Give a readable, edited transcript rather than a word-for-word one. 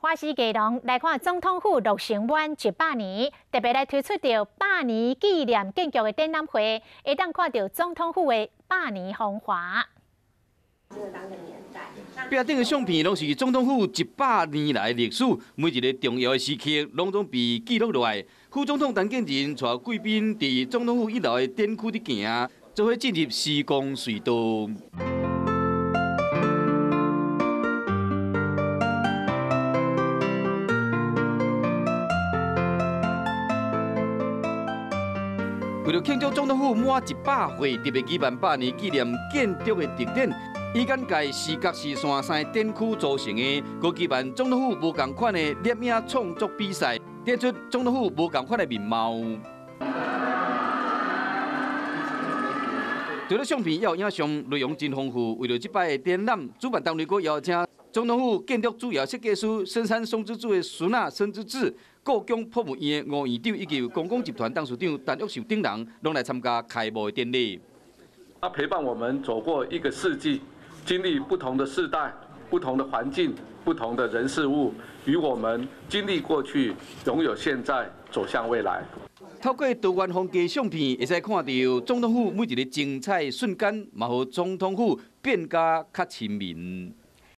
花絮内容来看总统府落成满100年，特别来推出着100年纪念建筑的展览会，会当看到总统府的100年风华。壁顶的相片拢是总统府100年来的历史，每一个重要的时刻拢总被记录落来。副总统陈建仁带贵宾伫总统府1楼的展区伫行，做伙进入时光隧道。 为了庆祝总统府满100岁，特别举办100年纪念建筑的特典，以眼界视觉视线3个展区组成的，佮举办总统府无同款的摄影创作比赛，点出总统府无同款的面貌。除了相片，也有影像，内容真丰富。为了这摆的展览，主办单位佮邀请总统府建筑主要设计师深山松之助的孙啊孙之子。 故宫博物院的吴院长以及公共集团董事长陈玉秀等人，拢来参加开幕的典礼。他陪伴我们走过1个世纪，经历不同的世代、不同的环境、不同的人事物，与我们经历过去，拥有现在，走向未来。透过多元风格相片，会使看到总统府每一个精彩瞬间，嘛，互总统府变加较亲民。